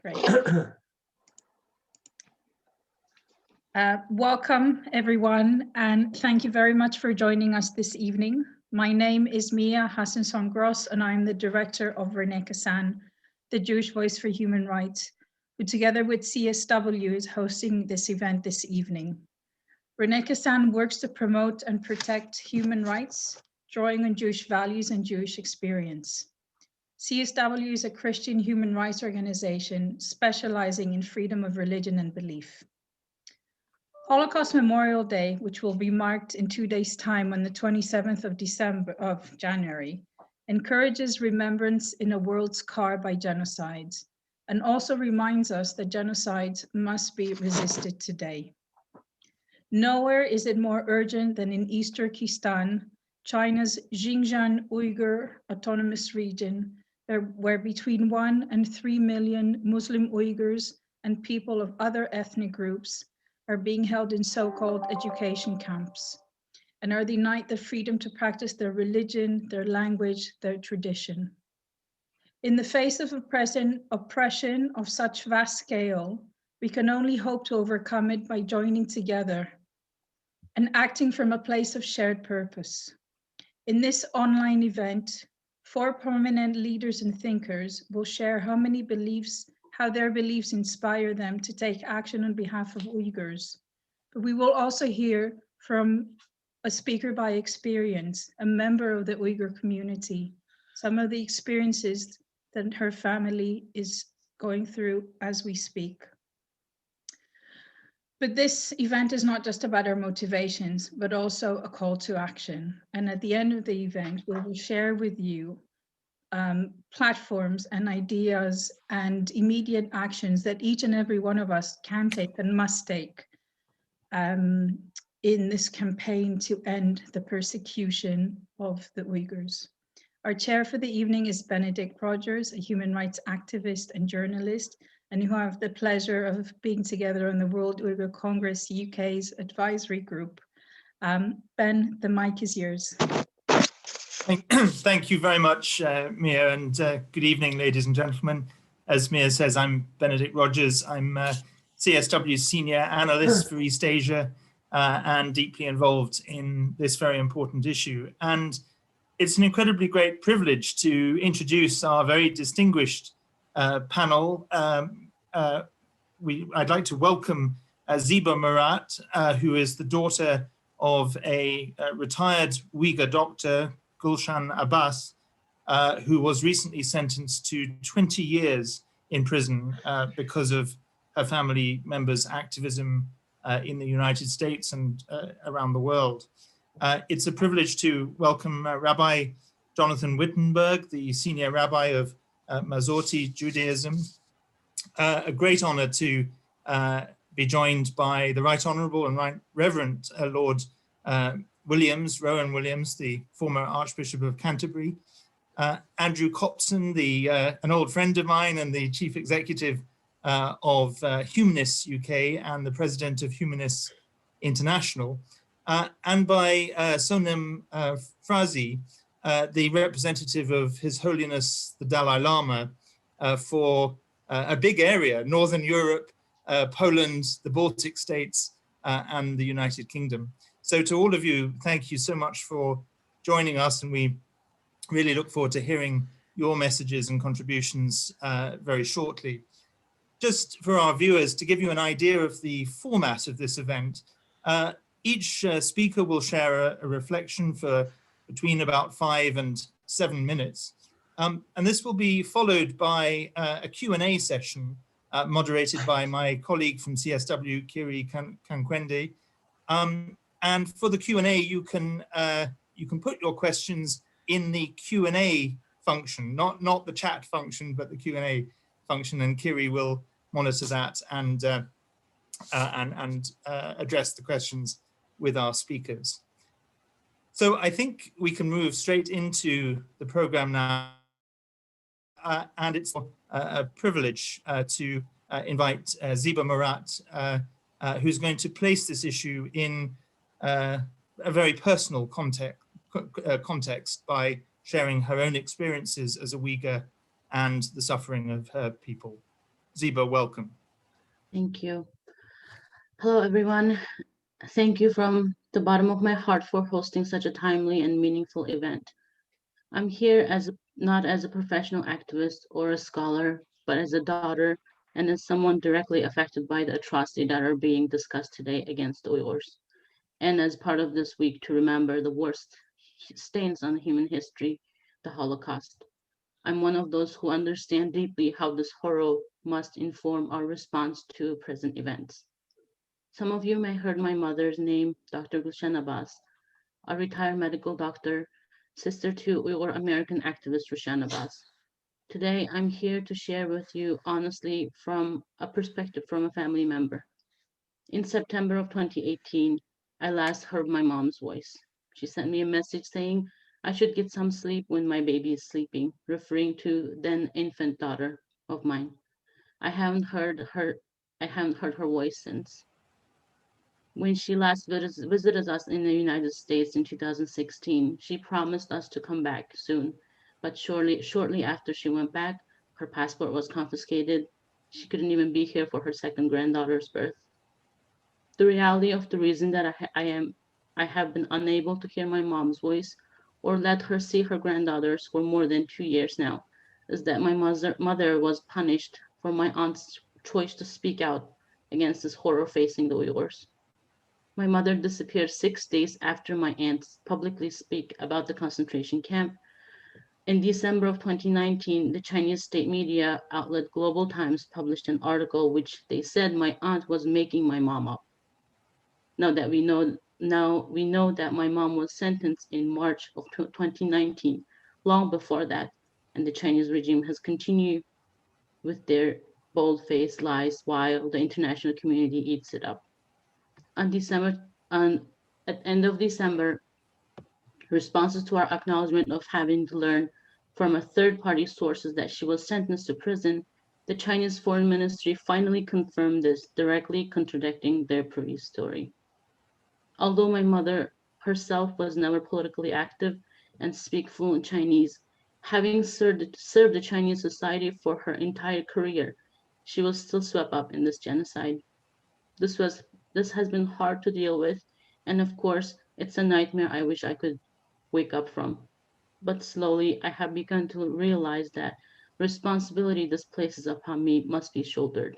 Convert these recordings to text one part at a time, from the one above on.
Great. Welcome, everyone, and thank you very much for joining us this evening. My name is Mia Hassan-Gross, and I'm the director of René Cassin, the Jewish Voice for Human Rights, who together with CSW is hosting this event this evening. René Cassin works to promote and protect human rights, drawing on Jewish values and Jewish experience. CSW is a Christian human rights organization specializing in freedom of religion and belief. Holocaust Memorial Day, which will be marked in 2 days' time on the 27th of January, encourages remembrance in a world scarred by genocides, and also reminds us that genocides must be resisted today. Nowhere is it more urgent than in East Turkestan, China's Xinjiang Uyghur Autonomous Region, where between 1 and 3 million Muslim Uyghurs and people of other ethnic groups are being held in so-called education camps and are denied the freedom to practice their religion, their language, their tradition. In the face of oppression of such vast scale, we can only hope to overcome it by joining together and acting from a place of shared purpose. In this online event, 4 prominent leaders and thinkers will share how their beliefs inspire them to take action on behalf of Uyghurs. But we will also hear from a speaker by experience, a member of the Uyghur community, some of the experiences that her family is going through as we speak. But this event is not just about our motivations, but also a call to action. And at the end of the event, we will share with you platforms and ideas and immediate actions that each and every one of us can take and must take in this campaign to end the persecution of the Uyghurs. Our chair for the evening is Benedict Rogers, a human rights activist and journalist, and who have the pleasure of being together on the World Uyghur Congress UK's advisory group. Ben, the mic is yours. Thank you very much, Mia, and good evening, ladies and gentlemen. As Mia says, I'm Benedict Rogers. I'm CSW's senior analyst for East Asia and deeply involved in this very important issue. And it's an incredibly great privilege to introduce our very distinguished panel. I'd like to welcome Ziba Murat, who is the daughter of a retired Uyghur doctor, Gulshan Abbas, who was recently sentenced to 20 years in prison because of her family members' activism in the United States and around the world. It's a privilege to welcome Rabbi Jonathan Wittenberg, the senior rabbi of Masorti Judaism. A great honor to be joined by the Right Honorable and Right Reverend Lord Rowan Williams, the former Archbishop of Canterbury, Andrew Copson, an old friend of mine and the Chief Executive of Humanists UK and the President of Humanists International, and by Sonam Frasi, the representative of His Holiness the Dalai Lama for a big area, Northern Europe, Poland, the Baltic states, and the United Kingdom. So to all of you, thank you so much for joining us, and we really look forward to hearing your messages and contributions very shortly. Just for our viewers, to give you an idea of the format of this event, each speaker will share a reflection for between about 5 and 7 minutes. And this will be followed by a Q&A session moderated by my colleague from CSW, Kiri Kankwende. And for the Q&A, you can put your questions in the Q&A function, not the chat function, but the Q&A function, and Kiri will monitor that and address the questions with our speakers. So I think we can move straight into the program now, and it's a privilege to invite Ziba Murat, who's going to place this issue in a very personal context by sharing her own experiences as a Uyghur and the suffering of her people. Ziba, welcome. Thank you. Hello, everyone. Thank you from the bottom of my heart for hosting such a timely and meaningful event. I'm here not as a professional activist or a scholar, but as a daughter and as someone directly affected by the atrocities that are being discussed today against Uyghurs, and as part of this week to remember the worst stains on human history, the Holocaust. I'm one of those who understand deeply how this horror must inform our response to present events. Some of you may heard my mother's name, Dr. Gulshan Abbas, a retired medical doctor, sister to Uyghur American activist Gulshan Abbas. Today, I'm here to share with you honestly from a perspective from a family member. In September of 2018, I last heard my mom's voice. She sent me a message saying I should get some sleep when my baby is sleeping, referring to then infant daughter of mine. I haven't heard her I haven't heard her voice since. When she last visited us in the United States in 2016, she promised us to come back soon, but shortly after she went back, her passport was confiscated. She couldn't even be here for her second granddaughter's birth. The reality of the reason that I have been unable to hear my mom's voice or let her see her granddaughters for more than 2 years now is that my mother was punished for my aunt's choice to speak out against this horror facing the Uyghurs. My mother disappeared 6 days after my aunt publicly speak about the concentration camp. In December of 2019, the Chinese state media outlet Global Times published an article which they said my aunt was making my mom up. Now we know that my mom was sentenced in March of 2019, long before that, and the Chinese regime has continued with their bold-faced lies while the international community eats it up. On December on At end of December, responses to our acknowledgement of having to learn from a third-party sources that she was sentenced to prison, the Chinese Foreign Ministry finally confirmed this, directly contradicting their previous story. Although my mother herself was never politically active and speak fluent Chinese, having served the Chinese society for her entire career, she was still swept up in this genocide. This was this has been hard to deal with, and of course, it's a nightmare I wish I could wake up from. But slowly, I have begun to realize that responsibility this places upon me must be shouldered,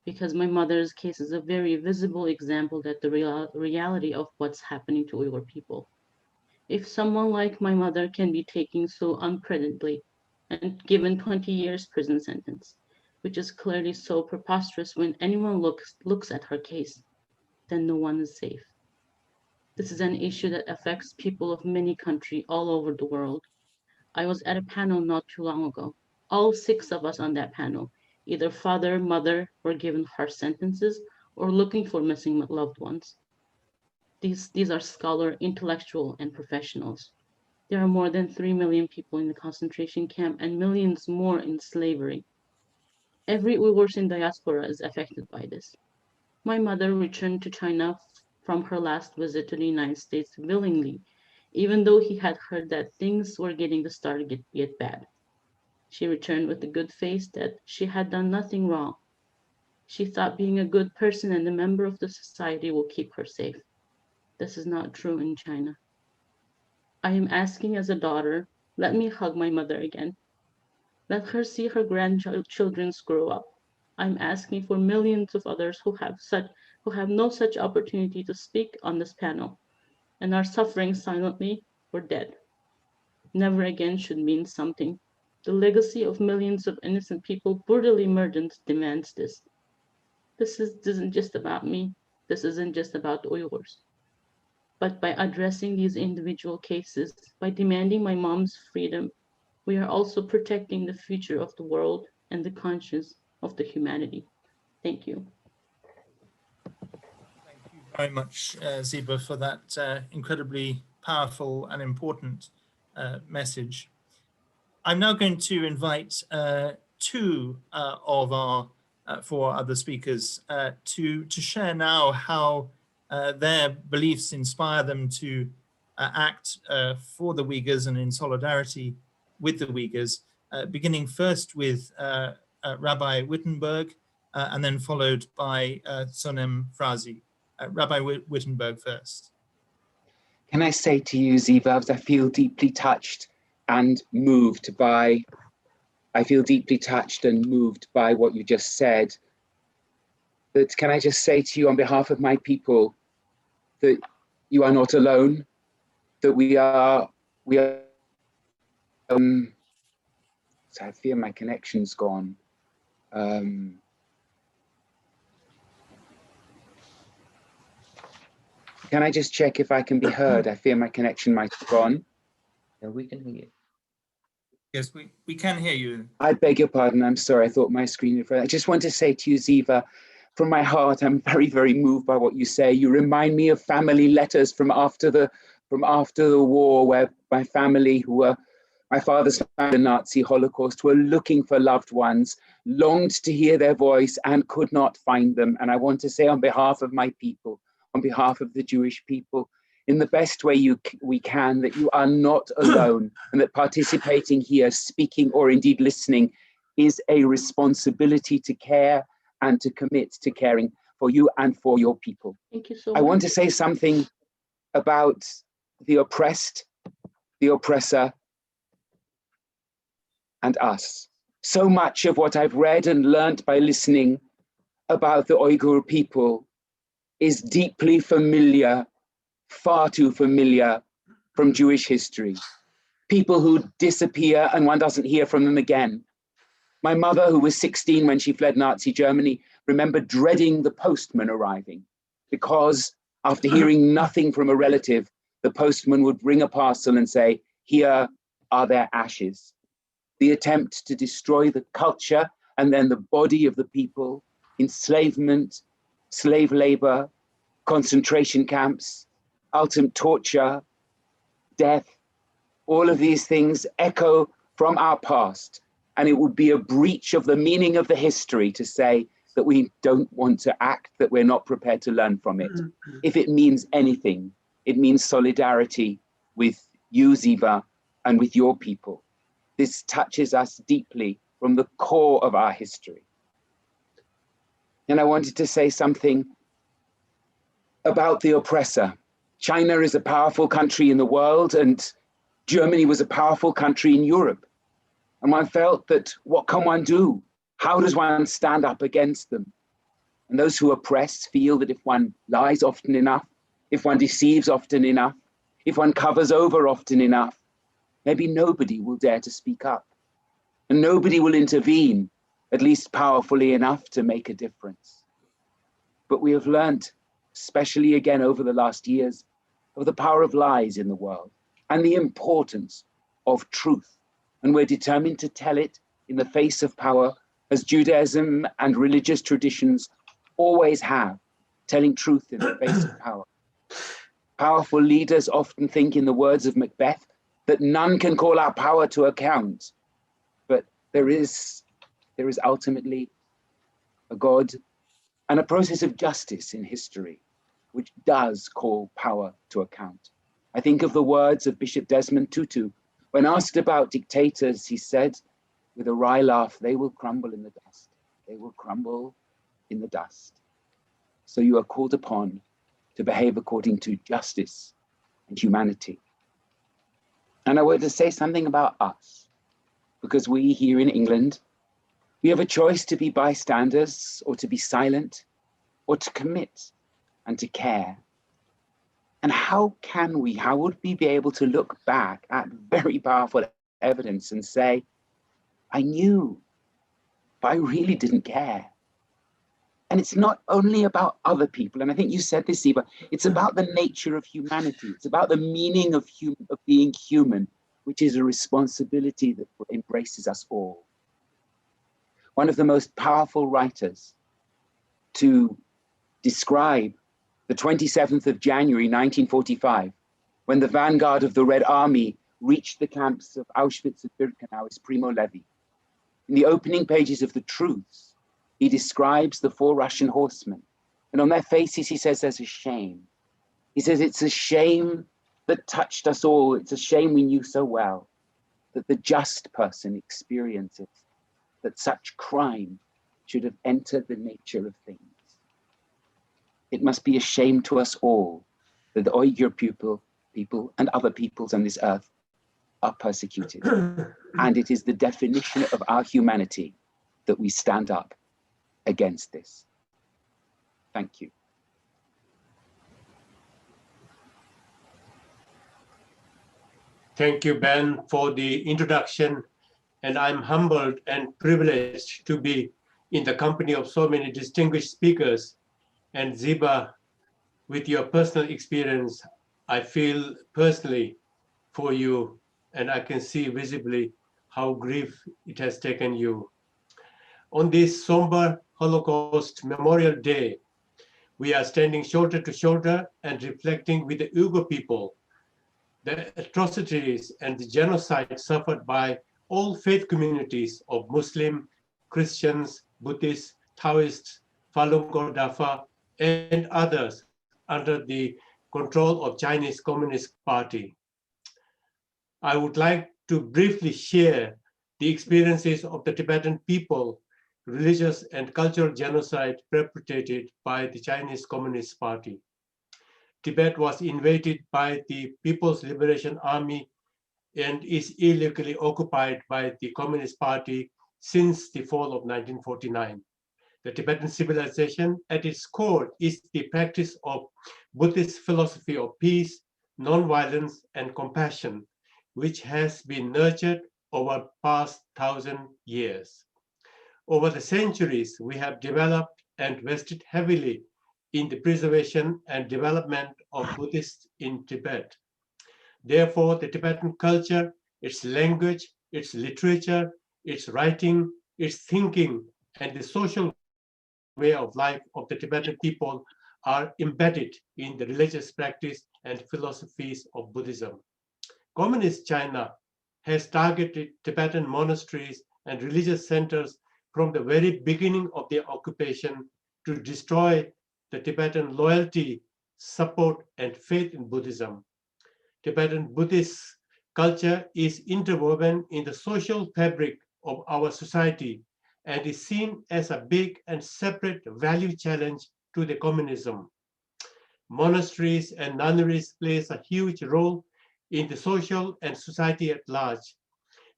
because my mother's case is a very visible example that the reality of what's happening to Uyghur people. If someone like my mother can be taken so unprecedentedly and given 20 years prison sentence, which is clearly so preposterous when anyone looks at her case, then no one is safe. This is an issue that affects people of many countries all over the world. I was at a panel not too long ago. All six of us on that panel, either father, mother, were given harsh sentences or looking for missing loved ones. These are scholar, intellectual, and professionals. There are more than 3 million people in the concentration camp and millions more in slavery. Every Uyghur in diaspora is affected by this. My mother returned to China from her last visit to the United States willingly, even though he had heard that things were getting to start to get bad. She returned with a good face that she had done nothing wrong. She thought being a good person and a member of the society will keep her safe. This is not true in China. I am asking as a daughter, let me hug my mother again. Let her see her grandchildren grow up. I'm asking for millions of others who have no such opportunity to speak on this panel and are suffering silently or dead. Never again should mean something. The legacy of millions of innocent people brutally murdered demands this. This isn't just about me. This isn't just about Uyghurs. But by addressing these individual cases, by demanding my mom's freedom, we are also protecting the future of the world and the conscience of the humanity. Thank you. Thank you very much, Ziba, for that incredibly powerful and important message. I'm now going to invite two of our four other speakers to share now how their beliefs inspire them to act for the Uyghurs and in solidarity with the Uyghurs, beginning first with Rabbi Wittenberg, and then followed by Sonam Frasi. Rabbi Wittenberg first. Can I say to you, Ziba, I feel deeply touched and moved by, what you just said. But can I just say to you on behalf of my people that you are not alone, that we are so I fear my connection's gone. Can I just check if I can be heard? I fear my connection might have gone. Yeah, we can hear you. Yes, we can hear you. I beg your pardon. I'm sorry. I thought my screen was. I just want to say to you, Ziva, from my heart, I'm very, very moved by what you say. You remind me of family letters from after the war, where my family, who were my father's family, the Nazi Holocaust, were looking for loved ones, longed to hear their voice and could not find them. And I want to say on behalf of my people, on behalf of the Jewish people, in the best way we can, that you are not alone, and that participating here, speaking, or indeed listening is a responsibility to care and to commit to caring for you and for your people. Thank you so much. I want to say something about the oppressed, the oppressor, and us. So much of what I've read and learned by listening about the Uyghur people is deeply familiar, far too familiar from Jewish history. People who disappear and one doesn't hear from them again. My mother, who was 16 when she fled Nazi Germany, remembered dreading the postman arriving because after hearing nothing from a relative, the postman would bring a parcel and say, "Here are their ashes." The attempt to destroy the culture and then the body of the people, enslavement, slave labor, concentration camps, ultimate torture, death, all of these things echo from our past. And it would be a breach of the meaning of the history to say that we don't want to act, that we're not prepared to learn from it. If it means anything, it means solidarity with you, Ziva, and with your people. This touches us deeply from the core of our history. And I wanted to say something about the oppressor. China is a powerful country in the world, and Germany was a powerful country in Europe. And one felt that, what can one do? How does one stand up against them? And those who oppress feel that if one lies often enough, if one deceives often enough, if one covers over often enough, maybe nobody will dare to speak up. And nobody will intervene, at least powerfully enough to make a difference. But we have learned, especially again over the last years, of the power of lies in the world and the importance of truth. And we're determined to tell it in the face of power, as Judaism and religious traditions always have, telling truth in the face of power. Powerful leaders often think, in the words of Macbeth, that none can call our power to account. But there is ultimately a God and a process of justice in history, which does call power to account. I think of the words of Bishop Desmond Tutu. When asked about dictators, he said, with a wry laugh, "They will crumble in the dust. They will crumble in the dust." So you are called upon to behave according to justice and humanity. And I want to say something about us, because we here in England, we have a choice to be bystanders or to be silent or to commit and to care. And how would we be able to look back at very powerful evidence and say, I knew, but I really didn't care. And it's not only about other people, and I think you said this, Ziba, it's about the nature of humanity. It's about the meaning of being human, which is a responsibility that embraces us all. One of the most powerful writers to describe the 27th of January, 1945, when the vanguard of the Red Army reached the camps of Auschwitz and Birkenau, is Primo Levi. In the opening pages of the Truths, he describes the 4 Russian horsemen. And on their faces, he says, there's a shame. He says, it's a shame that touched us all. It's a shame we knew so well, that the just person experiences that such crime should have entered the nature of things. It must be a shame to us all that the Uyghur people and other peoples on this earth are persecuted. And it is the definition of our humanity that we stand up against this. Thank you. Thank you, Ben, for the introduction. And I'm humbled and privileged to be in the company of so many distinguished speakers. And Ziba, with your personal experience, I feel personally for you, and I can see visibly how grief it has taken you. On this somber Holocaust Memorial Day, we are standing shoulder to shoulder and reflecting with the Uyghur people the atrocities and the genocide suffered by all faith communities of Muslim, Christians, Buddhists, Taoists, Falun Gong Dafa, and others under the control of Chinese Communist Party. I would like to briefly share the experiences of the Tibetan people, religious and cultural genocide perpetrated by the Chinese Communist Party. Tibet was invaded by the People's Liberation Army and is illegally occupied by the Communist Party since the fall of 1949. The Tibetan civilization at its core is the practice of Buddhist philosophy of peace, non-violence, and compassion, which has been nurtured over past 1,000 years. Over the centuries, we have developed and invested heavily in the preservation and development of Buddhists in Tibet. Therefore, the Tibetan culture, its language, its literature, its writing, its thinking, and the social way of life of the Tibetan people are embedded in the religious practice and philosophies of Buddhism. Communist China has targeted Tibetan monasteries and religious centers from the very beginning of their occupation to destroy the Tibetan loyalty, support, and faith in Buddhism. Tibetan Buddhist culture is interwoven in the social fabric of our society and is seen as a big and separate value challenge to the communism. Monasteries and nunneries plays a huge role in the social and society at large.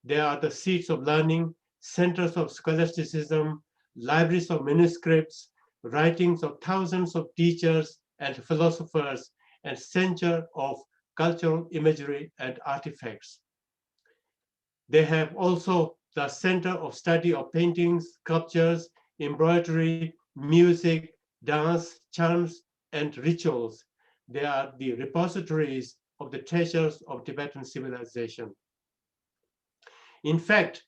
They are the seats of learning, centers of scholasticism, libraries of manuscripts, writings of thousands of teachers and philosophers, and center of cultural imagery and artifacts. They have also the center of study of paintings, sculptures, embroidery, music, dance, chants, and rituals. They are the repositories of the treasures of Tibetan civilization. In fact,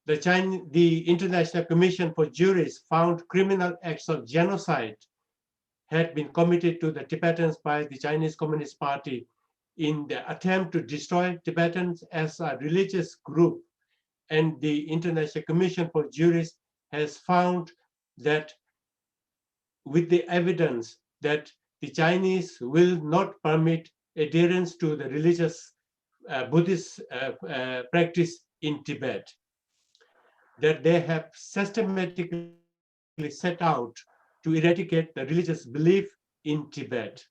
the International Commission for Juries found criminal acts of genocide had been committed to the Tibetans by the Chinese Communist Party in the attempt to destroy Tibetans as a religious group. And the International Commission for Juries has found that with the evidence that the Chinese will not permit adherence to the religious Buddhist practice in Tibet, that they have systematically set out to eradicate the religious belief in Tibet,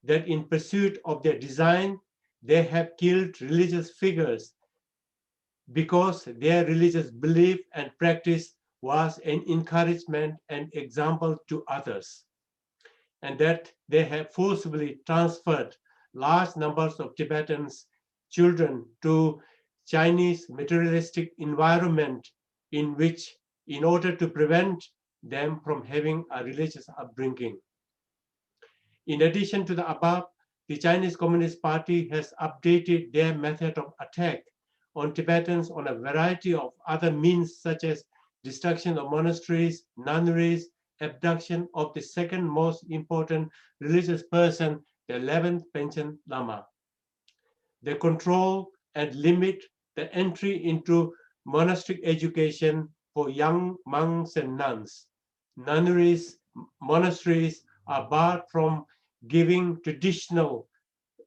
that in pursuit of their design, they have killed religious figures because their religious belief and practice was an encouragement and example to others, and that they have forcibly transferred large numbers of Tibetans' children to Chinese materialistic environment in which, in order to prevent them from having a religious upbringing. In addition to the above, the Chinese Communist Party has updated their method of attack on Tibetans on a variety of other means, such as destruction of monasteries, nunneries, abduction of the second most important religious person, the 11th Panchen Lama. They control and limit the entry into monastic education for young monks and nuns. Nunneries, monasteries are barred from giving traditional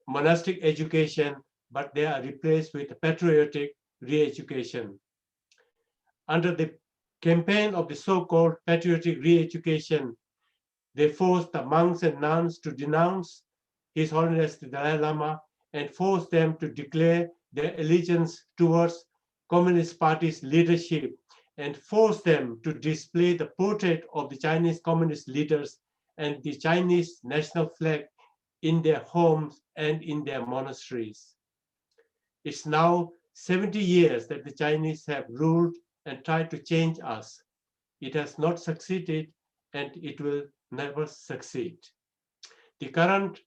monastic education, but they are replaced with patriotic re-education. Under the campaign of the so-called patriotic re-education, they forced the monks and nuns to denounce His Holiness the Dalai Lama and forced them to declare their allegiance towards Communist Party's leadership and forced them to display the portrait of the Chinese communist leaders and the Chinese national flag in their homes and in their monasteries. It's now 70 years that the Chinese have ruled and tried to change us. It has not succeeded and it will never succeed. The current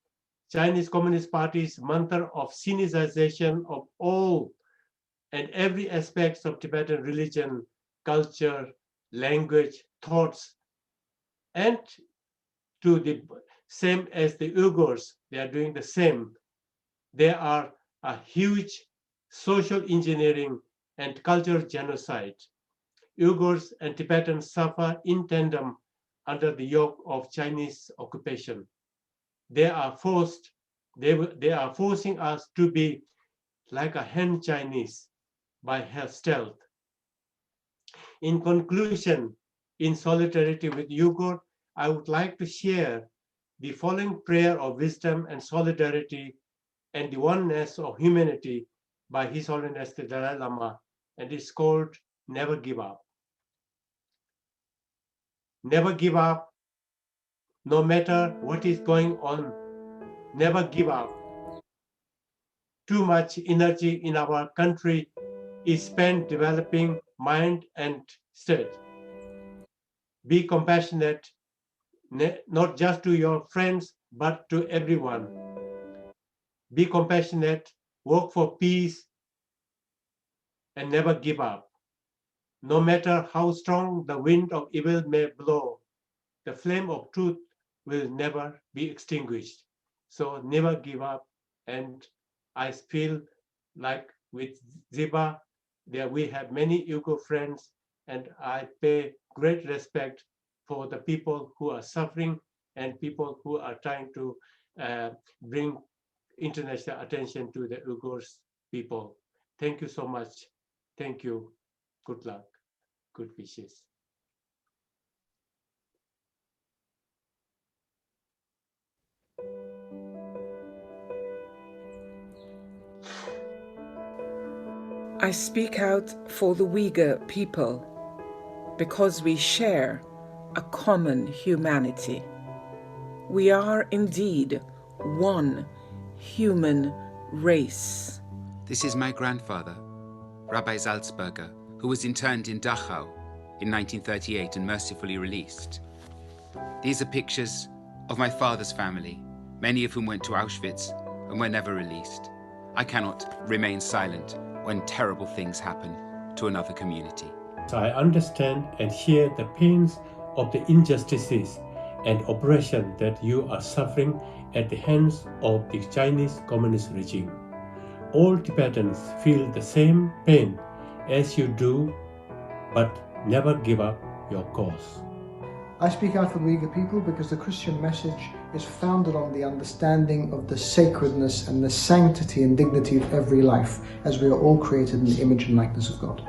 Chinese Communist Party's mantra of Sinicization of all and every aspects of Tibetan religion, culture, language, thoughts, and to the same as the Uyghurs, they are doing the same. There are a huge social engineering and cultural genocide. Uyghurs and Tibetans suffer in tandem under the yoke of Chinese occupation. They are forcing us to be like a Han Chinese by stealth. In conclusion, in solidarity with Uyghur, I would like to share the following prayer of wisdom and solidarity and the oneness of humanity by His Holiness the Dalai Lama, and it's called Never Give Up. Never give up, no matter what is going on. Never give up. Too much energy in our country is spent developing mind and state. Be compassionate, not just to your friends, but to everyone. Be compassionate, work for peace, and never give up. No matter how strong the wind of evil may blow, the flame of truth will never be extinguished. So never give up. And I feel like with Ziba, there we have many Uyghur friends, and I pay great respect for the people who are suffering and people who are trying to bring international attention to the Uyghurs people. Thank you so much. Thank you. Good luck. Good wishes. I speak out for the Uyghur people because we share a common humanity. We are indeed one human race. This is my grandfather, Rabbi Salzberger, who was interned in Dachau in 1938 and mercifully released. These are pictures of my father's family, many of whom went to Auschwitz and were never released. I cannot remain silent when terrible things happen to another community. I understand and share the pains of the injustices and oppression that you are suffering at the hands of the Chinese Communist regime. All Tibetans feel the same pain as you do, but never give up your cause. I speak out for the Uyghur people because the Christian message is founded on the understanding of the sacredness and the sanctity and dignity of every life, as we are all created in the image and likeness of God.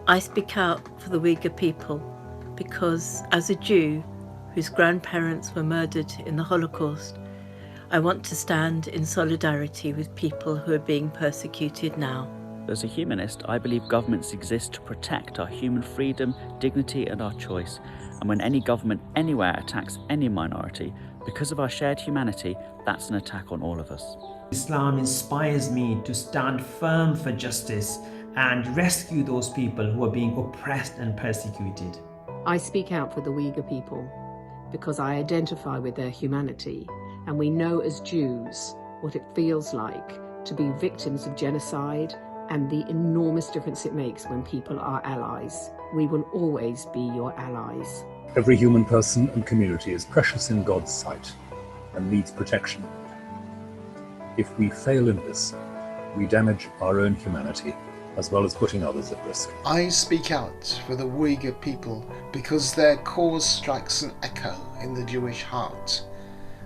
I speak out for the Uyghur people because, as a Jew whose grandparents were murdered in the Holocaust, I want to stand in solidarity with people who are being persecuted now. As a humanist, I believe governments exist to protect our human freedom, dignity and our choice. And when any government anywhere attacks any minority, because of our shared humanity, that's an attack on all of us. Islam inspires me to stand firm for justice and rescue those people who are being oppressed and persecuted. I speak out for the Uyghur people because I identify with their humanity, and we know as Jews what it feels like to be victims of genocide and the enormous difference it makes when people are allies. We will always be your allies. Every human person and community is precious in God's sight and needs protection. If we fail in this, we damage our own humanity as well as putting others at risk. I speak out for the Uyghur people because their cause strikes an echo in the Jewish heart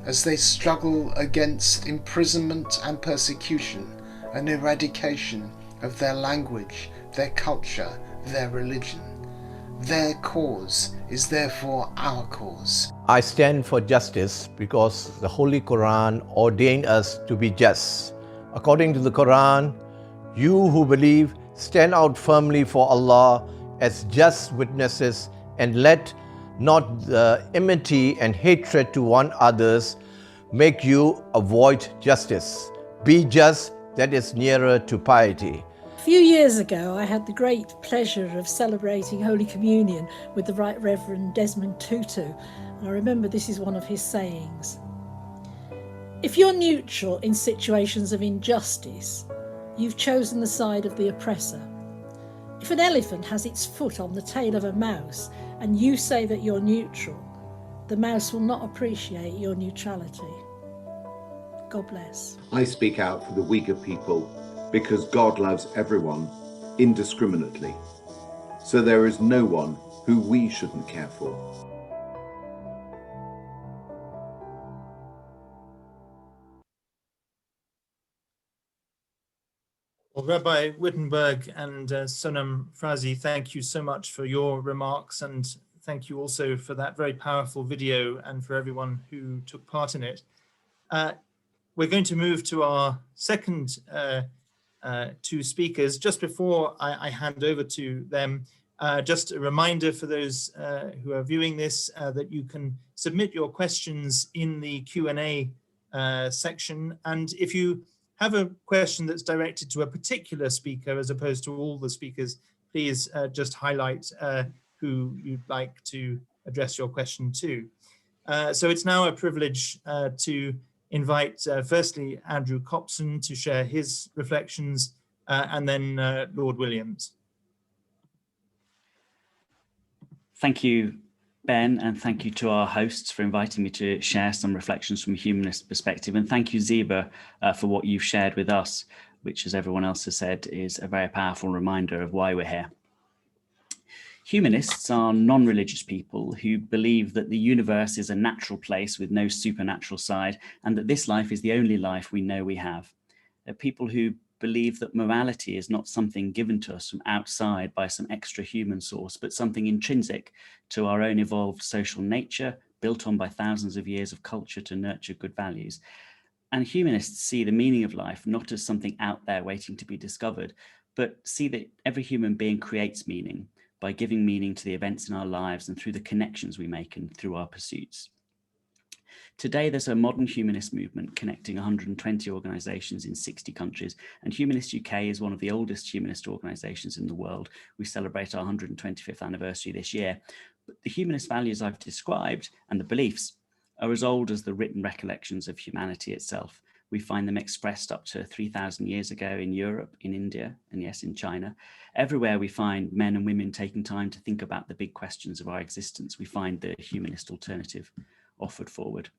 as they struggle against imprisonment and persecution and eradication of their language, their culture, their religion. Their cause is therefore our cause. I stand for justice because the Holy Quran ordained us to be just. According to the Quran, you who believe stand out firmly for Allah as just witnesses and let not the enmity and hatred to one others make you avoid justice. Be just, that is nearer to piety. A few years ago, I had the great pleasure of celebrating Holy Communion with the Right Reverend Desmond Tutu, and I remember this is one of his sayings. If you're neutral in situations of injustice, you've chosen the side of the oppressor. If an elephant has its foot on the tail of a mouse and you say that you're neutral, the mouse will not appreciate your neutrality. God bless. I speak out for the Uyghur people because God loves everyone indiscriminately. So there is no one who we shouldn't care for. Well, Rabbi Wittenberg and Sonam Frasi, thank you so much for your remarks, and thank you also for that very powerful video and for everyone who took part in it. We're going to move to our second two speakers. Just before I hand over to them, just a reminder for those who are viewing this that you can submit your questions in the Q&A section. And if you have a question that's directed to a particular speaker as opposed to all the speakers, please just highlight who you'd like to address your question to. So it's now a privilege to invite firstly Andrew Copson to share his reflections and then Lord Williams. Thank you, Ben, and thank you to our hosts for inviting me to share some reflections from a humanist perspective. And thank you, Ziba, for what you've shared with us, which, as everyone else has said, is a very powerful reminder of why we're here. Humanists are non-religious people who believe that the universe is a natural place with no supernatural side, and that this life is the only life we know we have. They're people who believe that morality is not something given to us from outside by some extra human source, but something intrinsic to our own evolved social nature, built on by thousands of years of culture to nurture good values. And humanists see the meaning of life not as something out there waiting to be discovered, but see that every human being creates meaning by giving meaning to the events in our lives and through the connections we make and through our pursuits. Today, there's a modern humanist movement connecting 120 organisations in 60 countries, and Humanists UK is one of the oldest humanist organisations in the world. We celebrate our 125th anniversary this year. But the humanist values I've described and the beliefs are as old as the written recollections of humanity itself. We find them expressed up to 3,000 years ago in Europe, in India, and yes, in China. Everywhere we find men and women taking time to think about the big questions of our existence, we find the humanist alternative offered forward.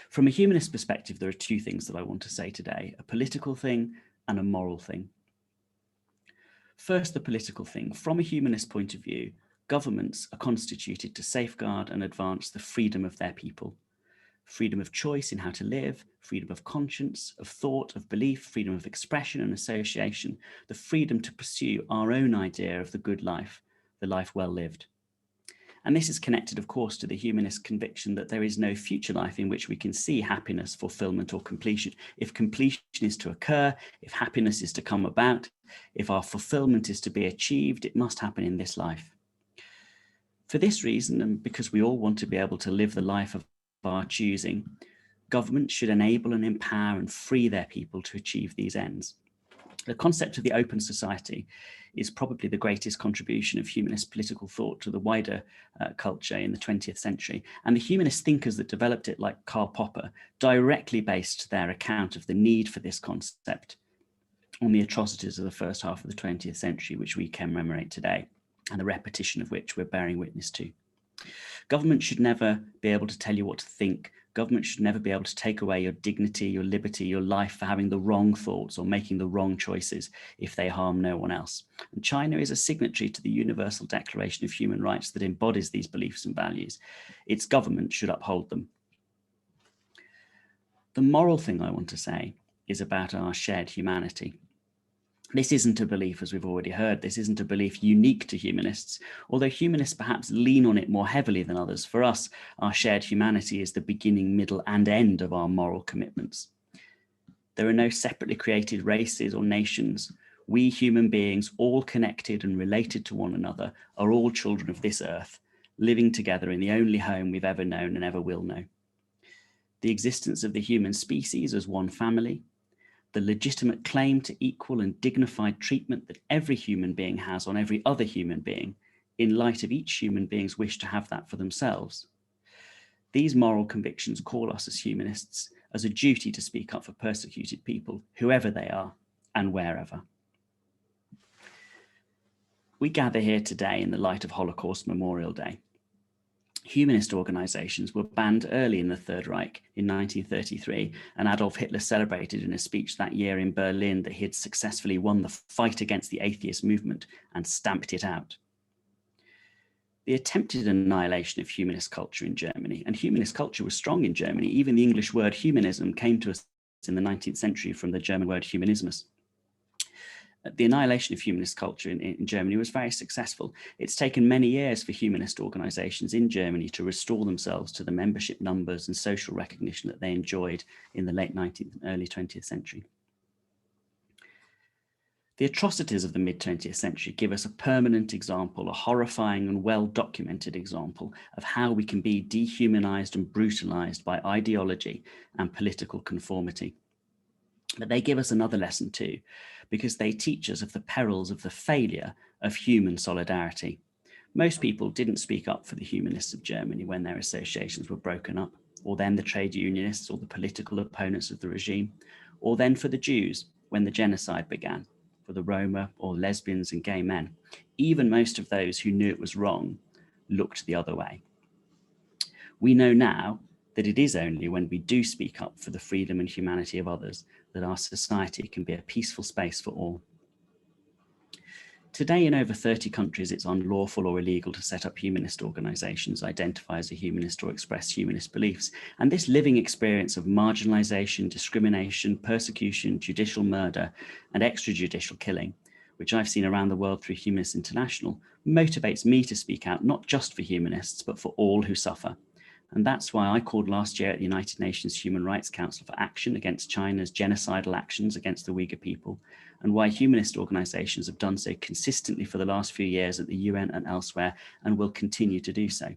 From a humanist perspective, there are two things that I want to say today, a political thing and a moral thing. First, the political thing. From a humanist point of view, governments are constituted to safeguard and advance the freedom of their people. Freedom of choice in how to live, freedom of conscience, of thought, of belief, freedom of expression and association, the freedom to pursue our own idea of the good life, the life well lived. And this is connected, of course, to the humanist conviction that there is no future life in which we can see happiness, fulfillment, or completion. If completion is to occur, if happiness is to come about, if our fulfillment is to be achieved, it must happen in this life. For this reason, and because we all want to be able to live the life of our choosing, government should enable and empower and free their people to achieve these ends. The concept of the open society is probably the greatest contribution of humanist political thought to the wider culture in the 20th century. And the humanist thinkers that developed it, like Karl Popper, directly based their account of the need for this concept on the atrocities of the first half of the 20th century, which we commemorate today, and the repetition of which we're bearing witness to. Government should never be able to tell you what to think. Government should never be able to take away your dignity, your liberty, your life for having the wrong thoughts or making the wrong choices if they harm no one else. And China is a signatory to the Universal Declaration of Human Rights that embodies these beliefs and values. Its government should uphold them. The moral thing I want to say is about our shared humanity. This isn't a belief, as we've already heard, this isn't a belief unique to humanists, although humanists perhaps lean on it more heavily than others. For us, our shared humanity is the beginning, middle, and end of our moral commitments. There are no separately created races or nations. We human beings, all connected and related to one another, are all children of this earth, living together in the only home we've ever known and ever will know. The existence of the human species as one family, the legitimate claim to equal and dignified treatment that every human being has on every other human being, in light of each human being's wish to have that for themselves. These moral convictions call us as humanists as a duty to speak up for persecuted people, whoever they are and wherever. We gather here today in the light of Holocaust Memorial Day. Humanist organisations were banned early in the Third Reich in 1933, and Adolf Hitler celebrated in a speech that year in Berlin that he had successfully won the fight against the atheist movement and stamped it out. The attempted annihilation of humanist culture in Germany, and humanist culture was strong in Germany, even the English word humanism came to us in the 19th century from the German word humanismus. The annihilation of humanist culture in Germany was very successful. It's taken many years for humanist organisations in Germany to restore themselves to the membership numbers and social recognition that they enjoyed in the late 19th and early 20th century. The atrocities of the mid-20th century give us a permanent example, a horrifying and well-documented example of how we can be dehumanised and brutalised by ideology and political conformity. But they give us another lesson too, because they teach us of the perils of the failure of human solidarity. Most people didn't speak up for the humanists of Germany when their associations were broken up, or then the trade unionists or the political opponents of the regime, or then for the Jews when the genocide began, for the Roma or lesbians and gay men. Even most of those who knew it was wrong looked the other way. We know now that it is only when we do speak up for the freedom and humanity of others that our society can be a peaceful space for all. Today, in over 30 countries, it's unlawful or illegal to set up humanist organisations, identify as a humanist or express humanist beliefs. And this living experience of marginalisation, discrimination, persecution, judicial murder, and extrajudicial killing, which I've seen around the world through Humanists International, motivates me to speak out not just for humanists, but for all who suffer. And that's why I called last year at the United Nations Human Rights Council for action against China's genocidal actions against the Uyghur people, and why humanist organisations have done so consistently for the last few years at the UN and elsewhere, and will continue to do so.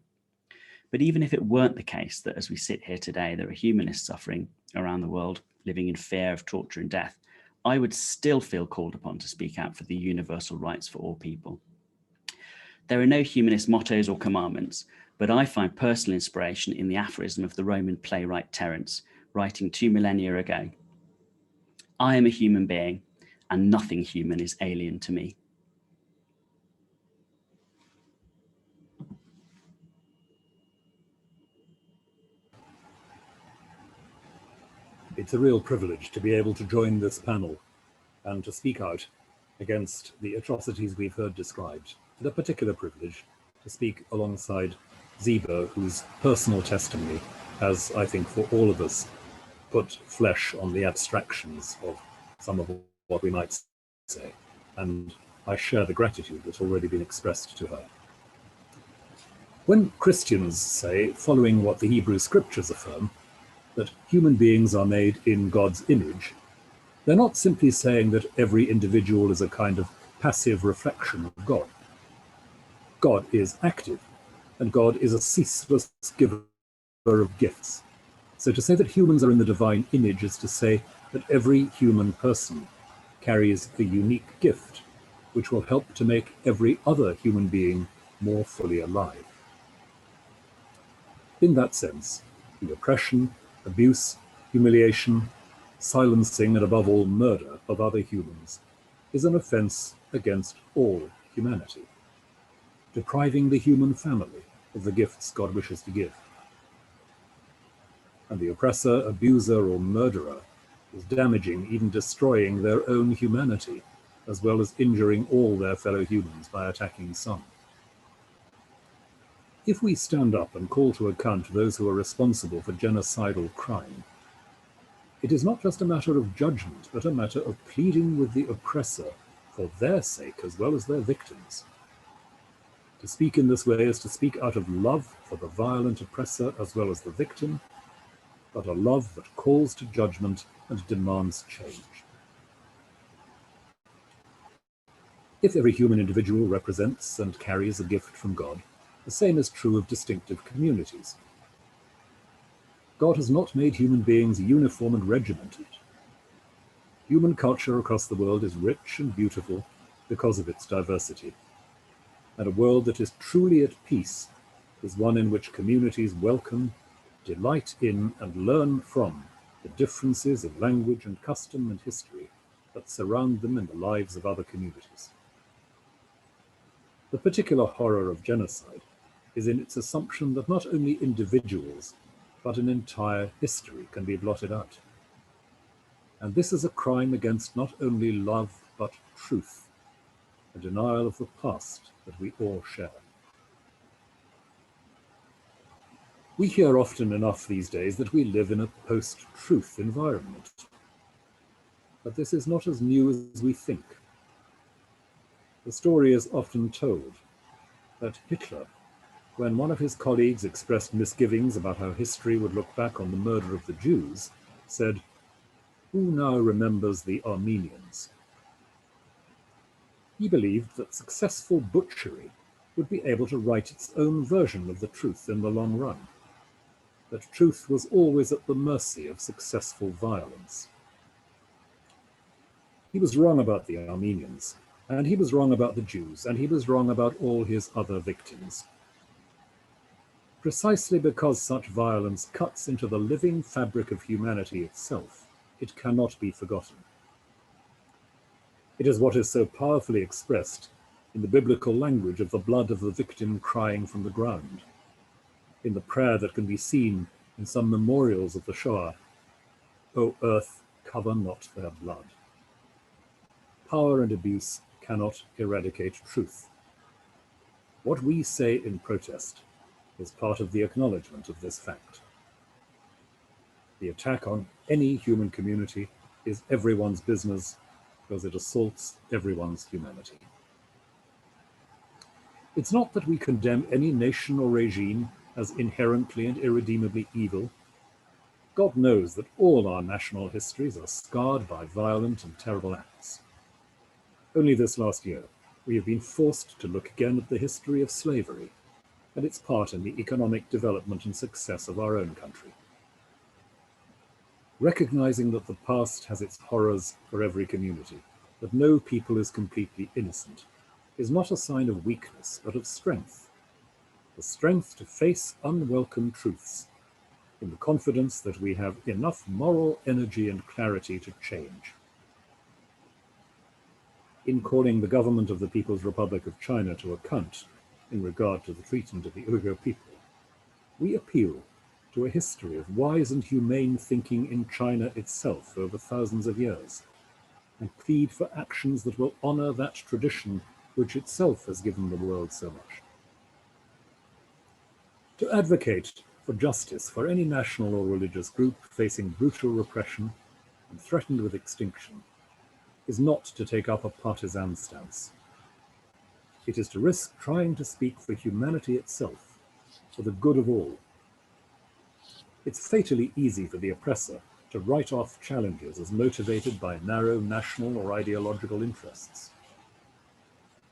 But even if it weren't the case that as we sit here today, there are humanists suffering around the world, living in fear of torture and death, I would still feel called upon to speak out for the universal rights for all people. There are no humanist mottos or commandments, but I find personal inspiration in the aphorism of the Roman playwright Terence, writing 2 millennia ago. I am a human being, and nothing human is alien to me. It's a real privilege to be able to join this panel and to speak out against the atrocities we've heard described, and a particular privilege to speak alongside Ziba, whose personal testimony has, I think, for all of us, put flesh on the abstractions of some of what we might say, and I share the gratitude that's already been expressed to her. When Christians say, following what the Hebrew scriptures affirm, that human beings are made in God's image, they're not simply saying that every individual is a kind of passive reflection of God. God is active, and God is a ceaseless giver of gifts. So to say that humans are in the divine image is to say that every human person carries a unique gift, which will help to make every other human being more fully alive. In that sense, the oppression, abuse, humiliation, silencing, and above all murder of other humans is an offence against all humanity, depriving the human family of the gifts God wishes to give. And the oppressor, abuser, or murderer is damaging, even destroying their own humanity, as well as injuring all their fellow humans by attacking some. If we stand up and call to account those who are responsible for genocidal crime, It is not just a matter of judgment, but a matter of pleading with the oppressor for their sake as well as their victims. To speak in this way is to speak out of love for the violent oppressor as well as the victim, but a love that calls to judgment and demands change. If every human individual represents and carries a gift from God, the same is true of distinctive communities. God has not made human beings uniform and regimented. Human culture across the world is rich and beautiful because of its diversity. And a world that is truly at peace is one in which communities welcome, delight in, and learn from the differences in language and custom and history that surround them in the lives of other communities. The particular horror of genocide is in its assumption that not only individuals, but an entire history can be blotted out. And this is a crime against not only love, but truth, a denial of the past that we all share. We hear often enough these days that we live in a post-truth environment. But this is not as new as we think. The story is often told that Hitler, when one of his colleagues expressed misgivings about how history would look back on the murder of the Jews, said, "Who now remembers the Armenians?" He believed that successful butchery would be able to write its own version of the truth in the long run, that truth was always at the mercy of successful violence. He was wrong about the Armenians, and he was wrong about the Jews, and he was wrong about all his other victims. Precisely because such violence cuts into the living fabric of humanity itself, it cannot be forgotten. It is what is so powerfully expressed in the biblical language of the blood of the victim crying from the ground, in the prayer that can be seen in some memorials of the Shoah, "O earth, cover not their blood." Power and abuse cannot eradicate truth. What we say in protest is part of the acknowledgement of this fact. The attack on any human community is everyone's business because it assaults everyone's humanity. It's not that we condemn any nation or regime as inherently and irredeemably evil. God knows that all our national histories are scarred by violent and terrible acts. Only this last year, we have been forced to look again at the history of slavery and its part in the economic development and success of our own country. Recognizing that the past has its horrors for every community, that no people is completely innocent, is not a sign of weakness, but of strength. The strength to face unwelcome truths, in the confidence that we have enough moral energy and clarity to change. In calling the government of the People's Republic of China to account in regard to the treatment of the Uyghur people, we appeal to a history of wise and humane thinking in China itself over thousands of years, and plead for actions that will honor that tradition which itself has given the world so much. To advocate for justice for any national or religious group facing brutal repression and threatened with extinction is not to take up a partisan stance. It is to risk trying to speak for humanity itself, for the good of all. It's fatally easy for the oppressor to write off challenges as motivated by narrow national or ideological interests.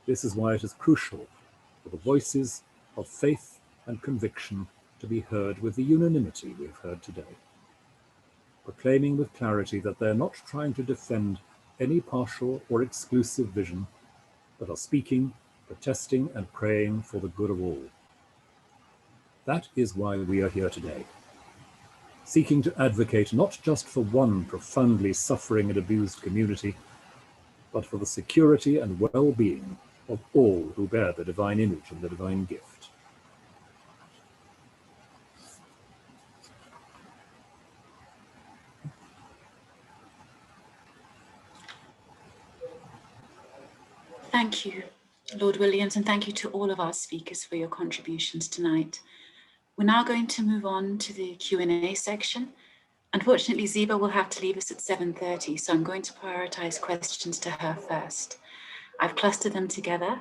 This is why it is crucial for the voices of faith and conviction to be heard with the unanimity we have heard today, proclaiming with clarity that they're not trying to defend any partial or exclusive vision, but are speaking, protesting, and praying for the good of all. That is why we are here today, seeking to advocate not just for one profoundly suffering and abused community, but for the security and well-being of all who bear the divine image and the divine gift. Thank you, Lord Williams, and thank you to all of our speakers for your contributions tonight. We're now going to move on to the Q&A section. Unfortunately, Ziba will have to leave us at 7:30, so I'm going to prioritize questions to her first. I've clustered them together,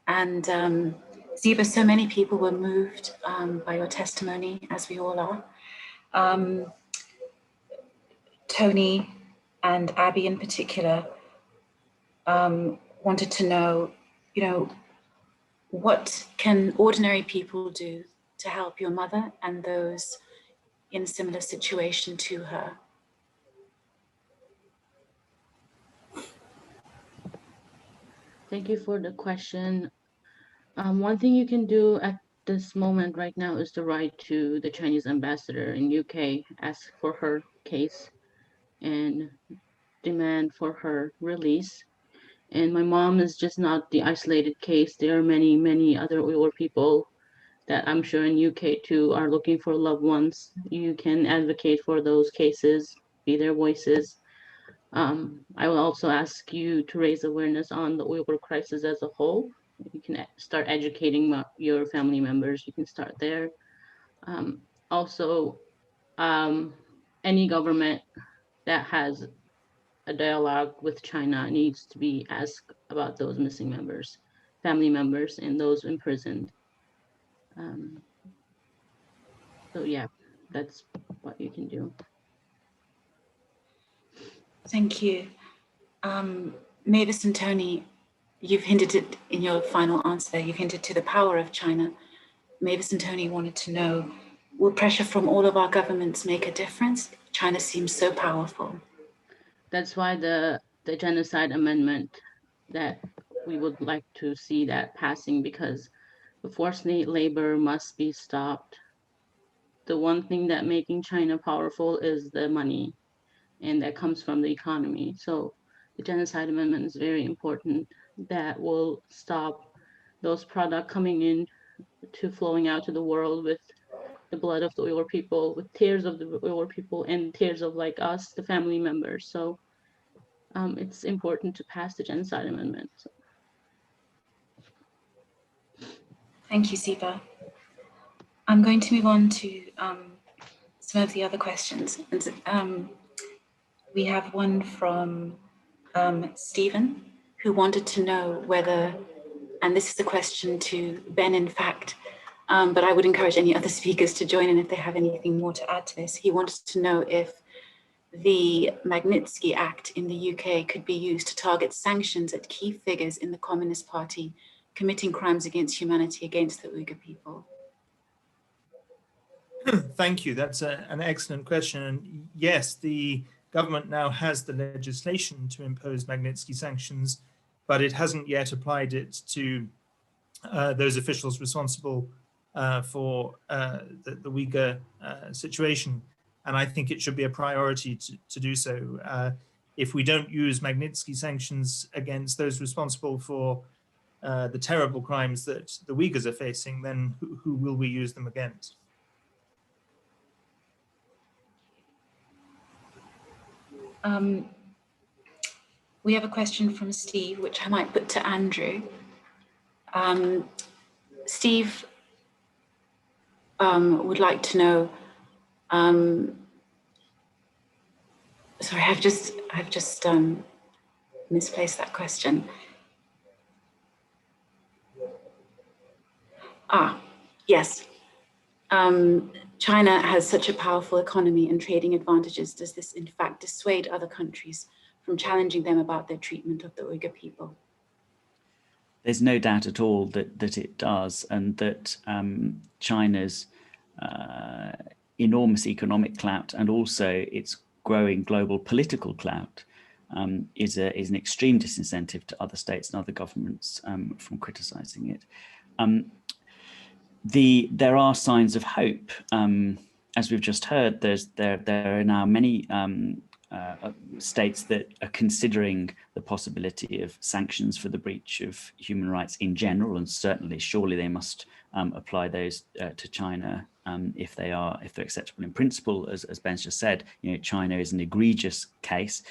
and Ziba, so many people were moved by your testimony, as we all are. Tony and Abby in particular wanted to know, what can ordinary people do to help your mother and those in a similar situation to her? Thank you for the question. One thing you can do at this moment right now is to write to the Chinese ambassador in UK, ask for her case and demand for her release. And my mom is just not the isolated case. There are many, many other Uyghur people that I'm sure in UK too are looking for loved ones. You can advocate for those cases, be their voices. I will also ask you to raise awareness on the Uyghur crisis as a whole. You can start educating your family members. You can start there. Also, any government that has a dialogue with China needs to be asked about those missing members, family members, and those imprisoned. So yeah, that's what you can do. Thank you. Mavis and Tony, you've hinted it in your final answer there, you've hinted to the power of China. Mavis and Tony wanted to know, will pressure from all of our governments make a difference? China seems so powerful. That's why the genocide amendment that we would like to see that passing, because the forced labor must be stopped. The one thing that making China powerful is the money, and that comes from the economy. So the genocide amendment is very important. That will stop those products coming in to flowing out to the world with the blood of the Uyghur people, with tears of the Uyghur people and tears of like us, the family members. So it's important to pass the genocide amendment. So. Thank you, Ziba. I'm going to move on to some of the other questions. And we have one from Stephen, who wanted to know whether, and this is a question to Ben, in fact, but I would encourage any other speakers to join in if they have anything more to add to this. He wanted to know if the Magnitsky Act in the UK could be used to target sanctions at key figures in the Communist Party committing crimes against humanity against the Uyghur people. Thank you. That's an excellent question. And yes, the government now has the legislation to impose Magnitsky sanctions, but it hasn't yet applied it to those officials responsible for the Uyghur situation. And I think it should be a priority to do so. If we don't use Magnitsky sanctions against those responsible for the terrible crimes that the Uyghurs are facing, then who will we use them against? We have a question from Steve, which I might put to Andrew. Steve would like to know, sorry, I've just misplaced that question. Yes. China has such a powerful economy and trading advantages. Does this in fact dissuade other countries from challenging them about their treatment of the Uyghur people? There's no doubt at all that it does, and that China's enormous economic clout and also its growing global political clout is an extreme disincentive to other states and other governments from criticizing it. There are signs of hope. As we've just heard, there are now many states that are considering the possibility of sanctions for the breach of human rights in general, and surely they must apply those to China if they're acceptable in principle. As Ben's just said, China is an egregious case.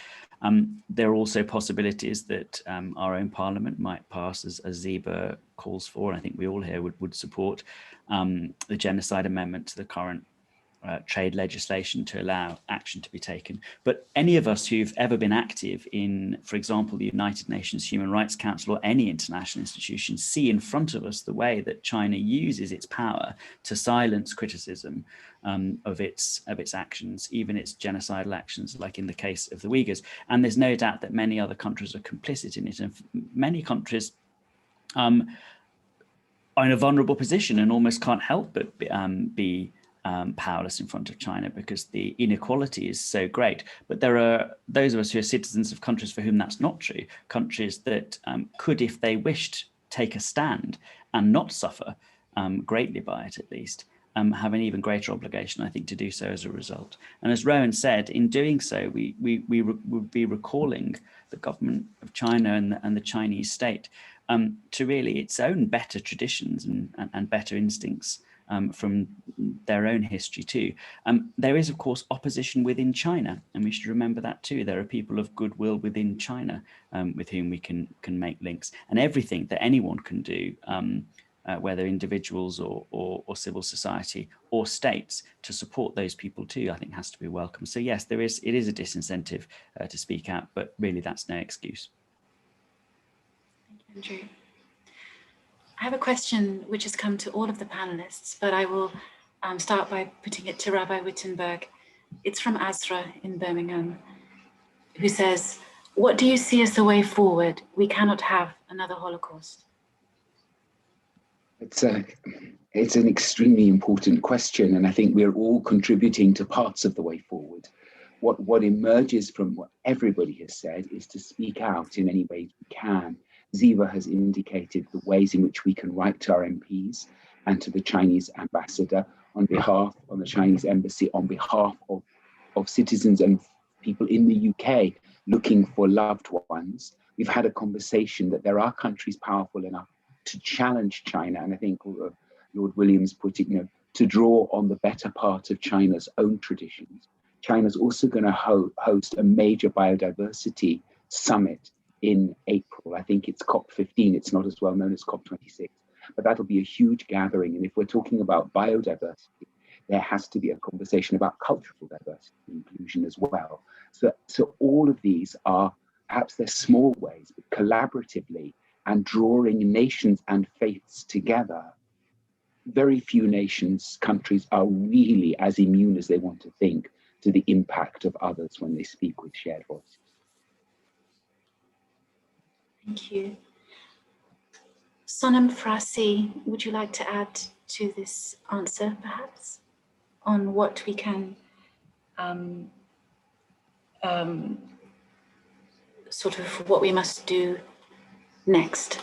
There are also possibilities that our own parliament might pass, as Ziba calls for, and I think we all here would support, the genocide amendment to the current trade legislation to allow action to be taken. But any of us who've ever been active in, for example, the United Nations Human Rights Council or any international institution see in front of us the way that China uses its power to silence criticism of its actions, even its genocidal actions, like in the case of the Uyghurs. And there's no doubt that many other countries are complicit in it. And many countries are in a vulnerable position and almost can't help but be powerless in front of China because the inequality is so great. But there are those of us who are citizens of countries for whom that's not true, countries that could, if they wished, take a stand and not suffer greatly by it at least, have an even greater obligation, I think, to do so as a result. And as Rowan said, in doing so, we would be recalling the government of China and the Chinese state to really its own better traditions and better instincts from their own history too. There is, of course, opposition within China, and we should remember that too. There are people of goodwill within China with whom we can make links, and everything that anyone can do, whether individuals or civil society or states, to support those people too, I think has to be welcome. So yes, it is a disincentive to speak out, but really that's no excuse. Thank you, Andrew. I have a question which has come to all of the panelists, but I will start by putting it to Rabbi Wittenberg. It's from Azra in Birmingham, who says, "What do you see as the way forward? We cannot have another Holocaust." It's an extremely important question, and I think we're all contributing to parts of the way forward. What emerges from what everybody has said is to speak out in any ways we can. Ziba has indicated the ways in which we can write to our MPs and to the Chinese ambassador on the Chinese embassy, on behalf of citizens and people in the UK looking for loved ones. We've had a conversation that there are countries powerful enough to challenge China, and I think Lord Williams put it, to draw on the better part of China's own traditions. China's also going to host a major biodiversity summit in April. I think it's COP15. It's not as well known as COP26, but that'll be a huge gathering. And if we're talking about biodiversity, there has to be a conversation about cultural diversity and inclusion as well. So all of these are, perhaps they're small ways, but collaboratively and drawing nations and faiths together. Very few countries are really as immune as they want to think to the impact of others when they speak with shared voices. Thank you. Sonam, Frasi, would you like to add to this answer, perhaps, on what we can sort of what we must do next?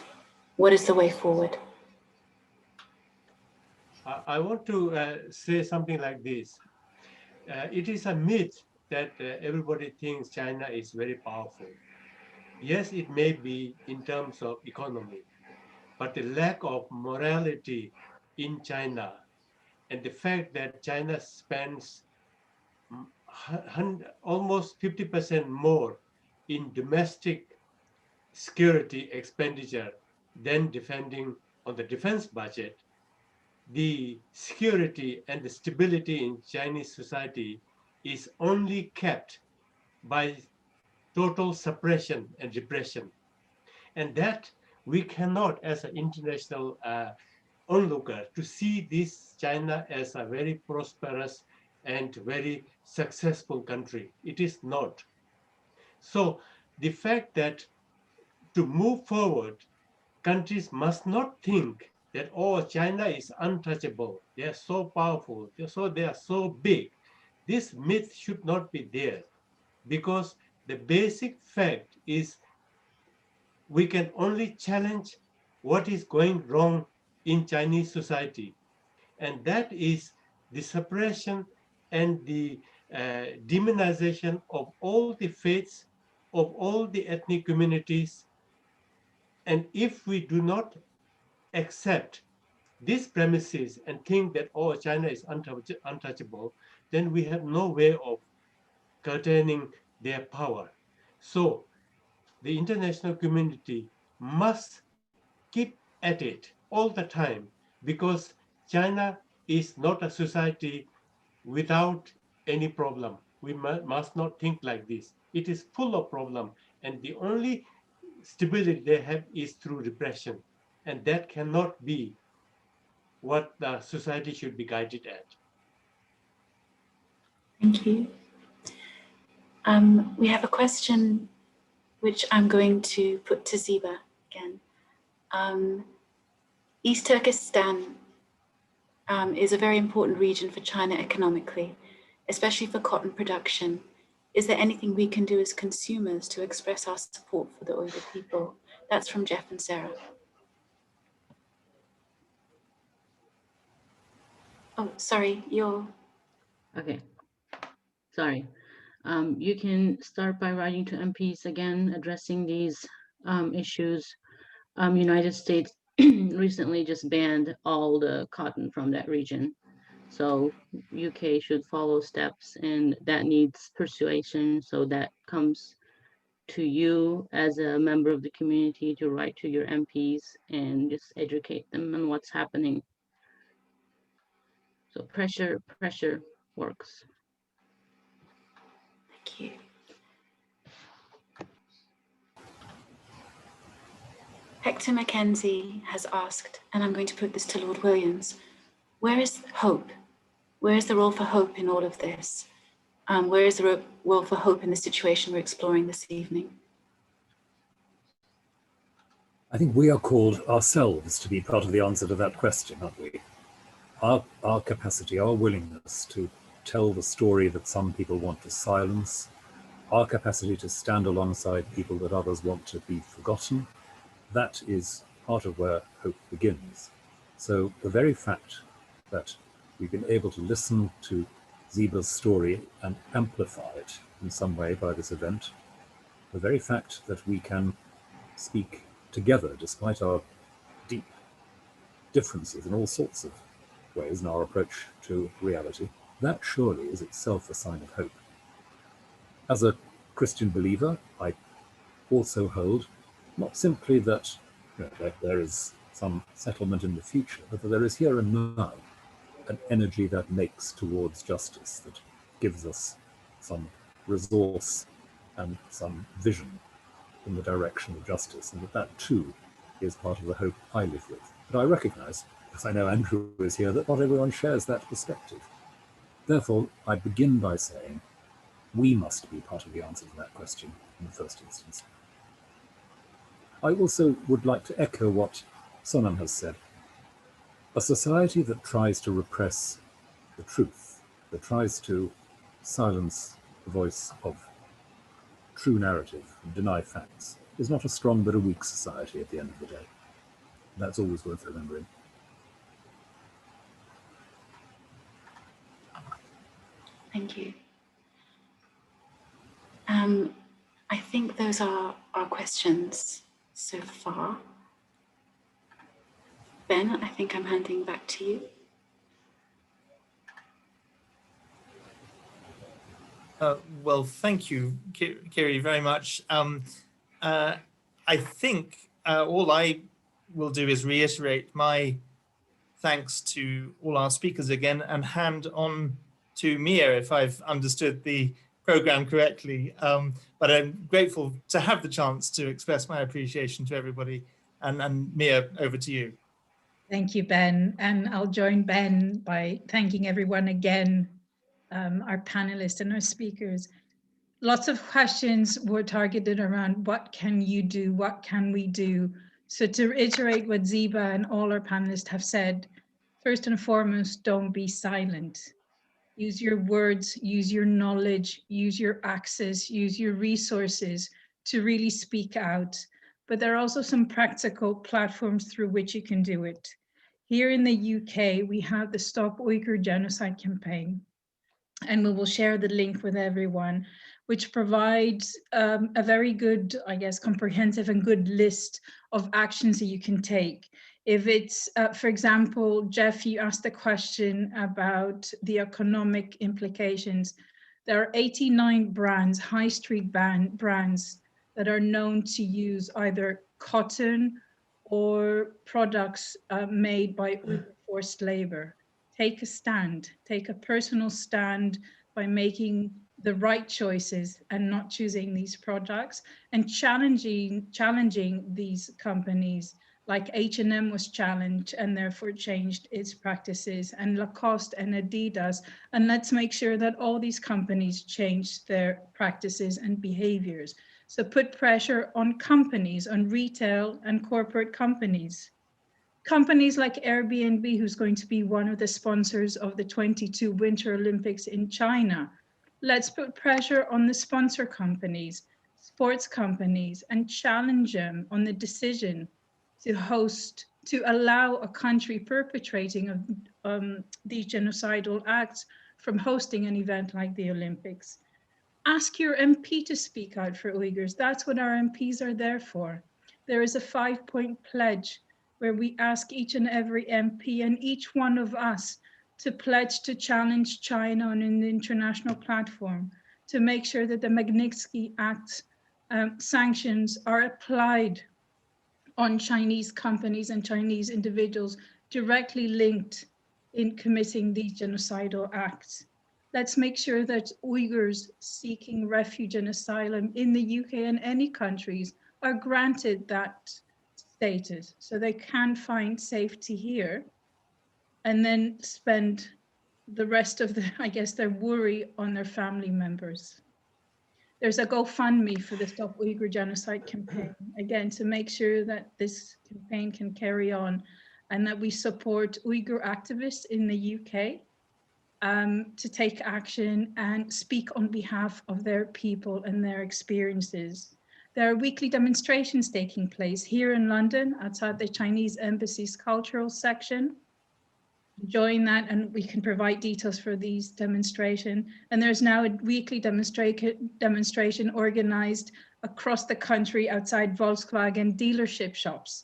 What is the way forward? I want to say something like this. It is a myth that everybody thinks China is very powerful. Yes, it may be in terms of economy, but the lack of morality in China and the fact that China spends almost 50% more in domestic security expenditure than defending on the defense budget, the security and the stability in Chinese society is only kept by total suppression and repression. And that we cannot, as an international onlooker, to see this China as a very prosperous and very successful country. It is not. So the fact that to move forward, countries must not think that, oh, China is untouchable. They are so powerful. They are so big. This myth should not be there, because the basic fact is we can only challenge what is going wrong in Chinese society. And that is the suppression and the demonization of all the faiths, of all the ethnic communities. And if we do not accept these premises and think that, oh, China is untouchable, then we have no way of curtaining their power. So the international community must keep at it all the time, because China is not a society without any problem. We must not think like this. It is full of problem, and the only stability they have is through repression, and that cannot be what the society should be guided at. Thank you. We have a question which I'm going to put to Ziba again. East Turkestan is a very important region for China economically, especially for cotton production. Is there anything we can do as consumers to express our support for the Uyghur people? That's from Jeff and Sarah. Oh, sorry, you're... Okay, sorry. You can start by writing to MPs again, addressing these issues. United States recently just banned all the cotton from that region. So UK should follow steps, and that needs persuasion. So that comes to you as a member of the community to write to your MPs and just educate them on what's happening. So pressure works. Thank you. Hector Mackenzie has asked, and I'm going to put this to Lord Williams, where is hope? Where is the role for hope in all of this? Where is the role for hope in the situation we're exploring this evening? I think we are called ourselves to be part of the answer to that question, aren't we? Our capacity, our willingness to tell the story that some people want to silence, our capacity to stand alongside people that others want to be forgotten, that is part of where hope begins. So the very fact that we've been able to listen to Ziba's story and amplify it in some way by this event, the very fact that we can speak together despite our deep differences in all sorts of ways in our approach to reality, that surely is itself a sign of hope. As a Christian believer, I also hold not simply that, that there is some settlement in the future, but that there is here and now an energy that makes towards justice, that gives us some resource and some vision in the direction of justice, and that too is part of the hope I live with. But I recognize, because I know Andrew is here, that not everyone shares that perspective. Therefore, I begin by saying we must be part of the answer to that question in the first instance. I also would like to echo what Sonam has said. A society that tries to repress the truth, that tries to silence the voice of true narrative and deny facts, is not a strong but a weak society at the end of the day. That's always worth remembering. Thank you. I think those are our questions so far. Ben, I think I'm handing back to you. Well, thank you, Kiri, very much. I think all I will do is reiterate my thanks to all our speakers again and hand on to Mia if I've understood the program correctly. But I'm grateful to have the chance to express my appreciation to everybody. And Mia, over to you. Thank you, Ben. And I'll join Ben by thanking everyone again, our panelists and our speakers. Lots of questions were targeted around what can you do, what can we do? So to reiterate what Ziba and all our panelists have said, first and foremost, don't be silent. Use your words, use your knowledge, use your access, use your resources to really speak out. But there are also some practical platforms through which you can do it. Here in the UK, we have the Stop Uyghur Genocide campaign, and we will share the link with everyone, which provides a very good, I guess, comprehensive and good list of actions that you can take. If it's, for example, Jeff, you asked a question about the economic implications. There are 89 brands, high street brands, that are known to use either cotton or products made by Uyghur forced labor. take a stand, take a personal stand by making the right choices and not choosing these products, and challenging these companies, like H&M was challenged and therefore changed its practices, and Lacoste and Adidas. And let's make sure that all these companies change their practices and behaviors. So put pressure on companies, on retail and corporate companies. Companies like Airbnb, who's going to be one of the sponsors of the 22 Winter Olympics in China. Let's put pressure on the sponsor companies, sports companies, and challenge them on the decision to allow a country perpetrating of these genocidal acts from hosting an event like the Olympics. Ask your MP to speak out for Uyghurs. That's what our MPs are there for. There is a 5-point pledge where we ask each and every MP and each one of us to pledge to challenge China on an international platform, to make sure that the Magnitsky Act sanctions are applied on Chinese companies and Chinese individuals directly linked in committing these genocidal acts. Let's make sure that Uyghurs seeking refuge and asylum in the UK and any countries are granted that status so they can find safety here and then spend the rest of their worry on their family members. There's a GoFundMe for the Stop Uyghur Genocide campaign, again, to make sure that this campaign can carry on and that we support Uyghur activists in the UK to take action and speak on behalf of their people and their experiences. There are weekly demonstrations taking place here in London outside the Chinese Embassy's cultural section. Join that and we can provide details for these demonstrations. And there's now a weekly demonstration organized across the country outside Volkswagen dealership shops.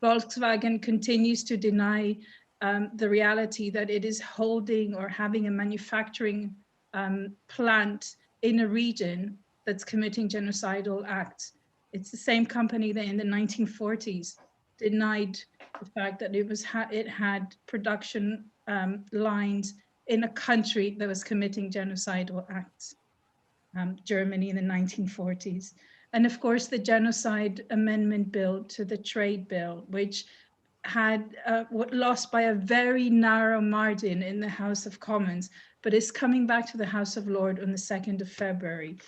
Volkswagen continues to deny the reality that it is holding or having a manufacturing plant in a region that's committing genocidal acts. It's the same company that in the 1940s denied the fact that it had production lines in a country that was committing genocidal acts, Germany in the 1940s. And of course, the Genocide Amendment Bill to the Trade Bill, which had lost by a very narrow margin in the House of Commons, but is coming back to the House of Lords on the 2nd of February.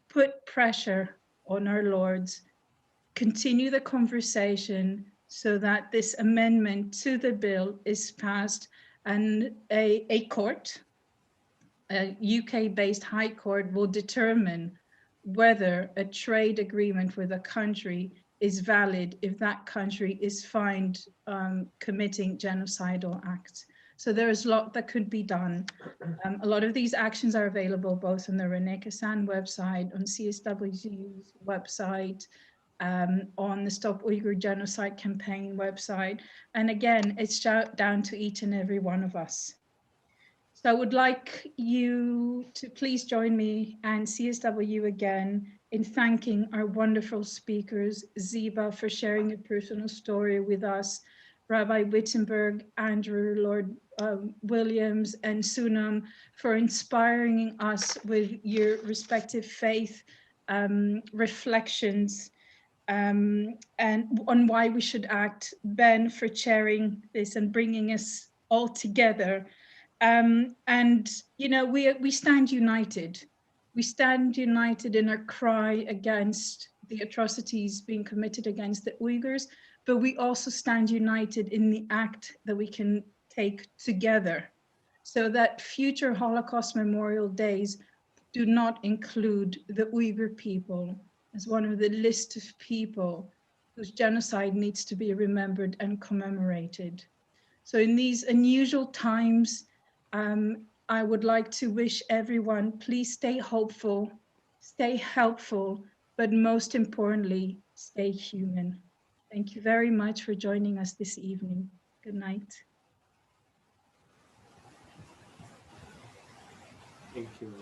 Put pressure on our lords, continue the conversation so that this amendment to the bill is passed and a court, a UK-based high court, will determine whether a trade agreement with a country is valid if that country is found committing genocidal acts. So there is a lot that could be done. A lot of these actions are available both on the René Cassin website, on CSW's website, on the Stop Uyghur Genocide campaign website. And again, it's down to each and every one of us. So I would like you to please join me and CSW again in thanking our wonderful speakers, Ziba for sharing a personal story with us, Rabbi Wittenberg, Andrew Lord Williams, and Sonam for inspiring us with your respective faith reflections and on why we should act, Ben for chairing this and bringing us all together. And you know, we stand united. We stand united in our cry against the atrocities being committed against the Uyghurs, but we also stand united in the act that we can take together so that future Holocaust Memorial Days do not include the Uyghur people as one of the list of people whose genocide needs to be remembered and commemorated. So in these unusual times, I would like to wish everyone, please stay hopeful, stay helpful, but most importantly, stay human. Thank you very much for joining us this evening. Good night. Thank you.